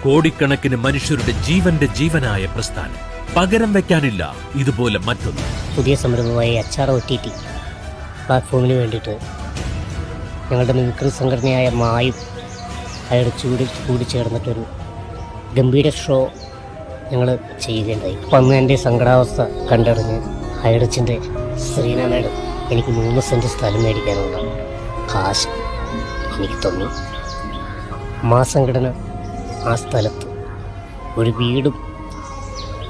കോടിക്കണക്കിന് മനുഷ്യരുടെ ജീവനായ പ്രസ്ഥാനം. പകരം വെക്കാനില്ല ഇതുപോലെ മറ്റൊന്ന്. പുതിയ സംരംഭമായ HROTT പ്ലാറ്റ്ഫോമിന് വേണ്ടിയിട്ട് ഞങ്ങളുടെ മിമിക്രി സംഘടനയായ മായും കൂടി ചേർന്നിട്ടൊരു ഗംഭീര ഷോ ഞങ്ങൾ ചെയ്യുകയുണ്ടായി. അപ്പം അന്ന് എൻ്റെ സങ്കടാവസ്ഥ കണ്ടറിഞ്ഞ് ഹൈറച്ചിൻ്റെ ശ്രീന മേഡം എനിക്ക് 3 സെൻറ്റ് സ്ഥലം മേടിക്കാനുള്ള കാശ് എനിക്ക് തന്നു. സംഘടന ആ സ്ഥലത്ത് ഒരു വീടും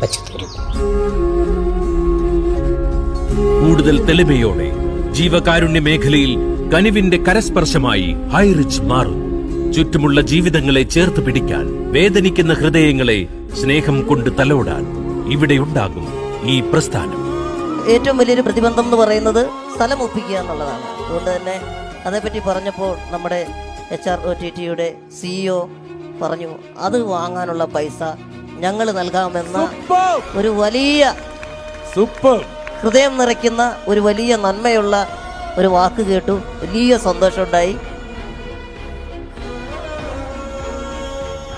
വച്ചു തരും. കൂടുതൽ തെളിമയോടെ ജീവകാരുണ്യ മേഖലയിൽ കനിവിന്റെ കരസ്പർശമായി ഹൈറിച്ച് മാറുന്നു. ചുറ്റുമുള്ള ജീവിതങ്ങളെ ചേർത്ത് പിടിക്കാൻ, വേദനിക്കുന്ന ഹൃദയങ്ങളെ സ്നേഹം കൊണ്ട് തലോടാൻ ഇവിടെയുണ്ടാകും ഈ പ്രസ്ഥാനം. ഏറ്റവും വലിയൊരു പ്രതിബന്ധം എന്ന് പറയുന്നത് സ്ഥലം ഒപ്പിക്കുക എന്നുള്ളതാണ്. അതുകൊണ്ട് തന്നെ അതേപ്പറ്റി പറഞ്ഞപ്പോൾ നമ്മുടെ HROTTയുടെ CEO പറഞ്ഞു, അത് വാങ്ങാനുള്ള പൈസ ഞങ്ങൾ നൽകാമെന്ന ഒരു വലിയ ഹൃദയം നിറയ്ക്കുന്ന ഒരു വലിയ നന്മയുള്ള ഒരു വാക്ക് കേട്ടു. വലിയ സന്തോഷമുണ്ടായി.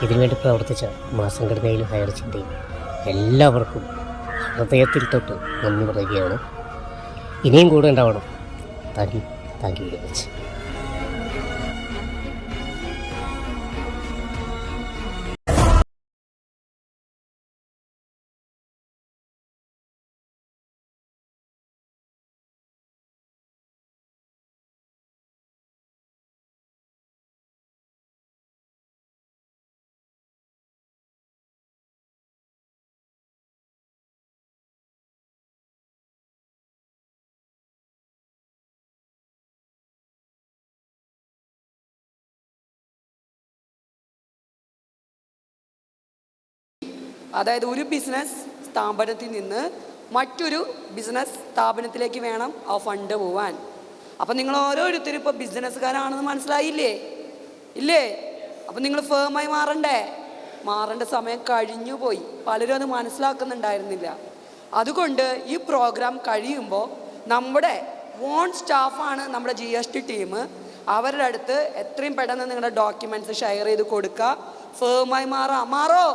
ഇതിനുവേണ്ടി പ്രവർത്തിച്ച സംഘടനയിലും ഹൈറച്ചിൻ്റെയും എല്ലാവർക്കും ഹൃദയത്തിൽ തൊട്ട് നന്ദി പറയുകയാണ്. ഇനിയും കൂടെ ഉണ്ടാവണം. Thank you very much. അതായത് ഒരു ബിസിനസ് സ്ഥാപനത്തിൽ നിന്ന് മറ്റൊരു ബിസിനസ് സ്ഥാപനത്തിലേക്ക് വേണം ആ ഫണ്ട് പോവാൻ. അപ്പം നിങ്ങൾ ഓരോരുത്തരും ഇപ്പോൾ ബിസിനസ്സുകാരാണെന്ന് മനസ്സിലായില്ലേ? ഇല്ലേ? അപ്പം നിങ്ങൾ ഫേമായി മാറേണ്ട സമയം കഴിഞ്ഞു പോയി. പലരും അത് മനസ്സിലാക്കുന്നുണ്ടായിരുന്നില്ല. അതുകൊണ്ട് ഈ പ്രോഗ്രാം കഴിയുമ്പോൾ നമ്മുടെ ഓൺ സ്റ്റാഫാണ് നമ്മുടെ GST ടീം. അവരുടെ അടുത്ത് എത്രയും പെട്ടെന്ന് നിങ്ങളുടെ ഡോക്യുമെൻറ്റ്സ് ഷെയർ ചെയ്ത് കൊടുക്കുക. ഫേമായി മാറോ.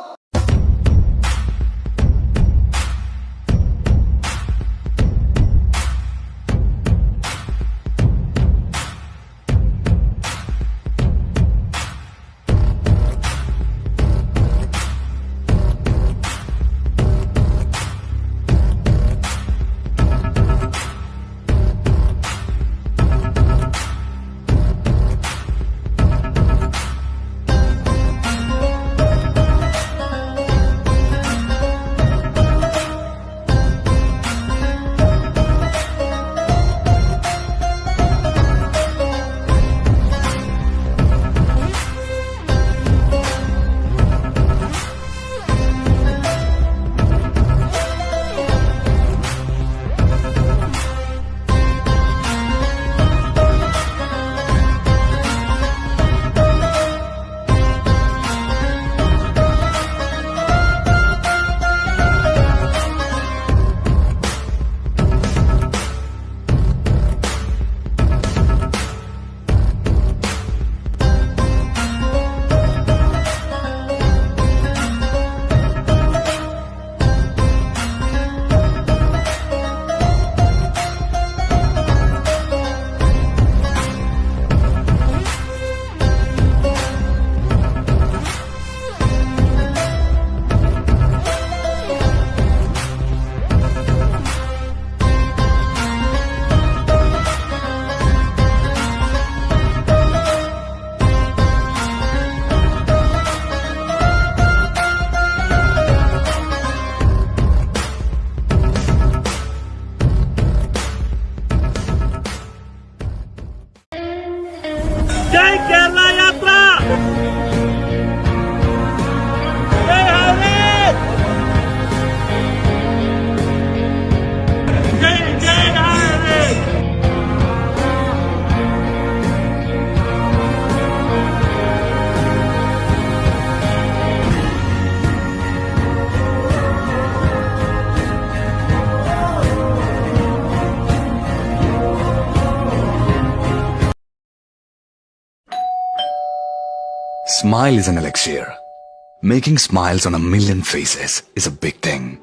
Smile is an elixir Making smiles on a million faces is a big thing.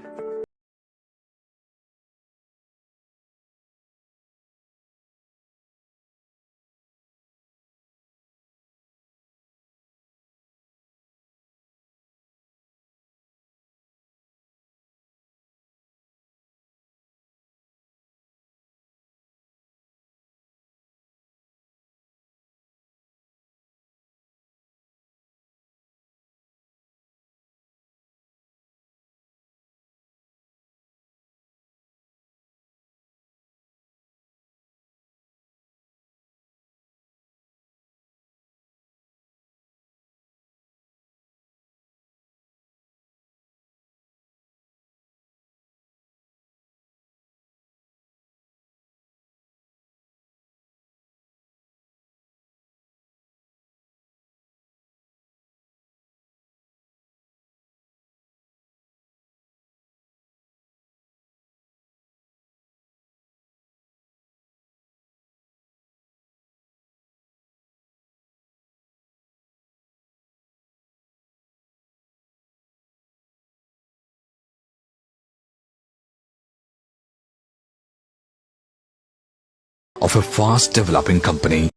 Of a fast developing company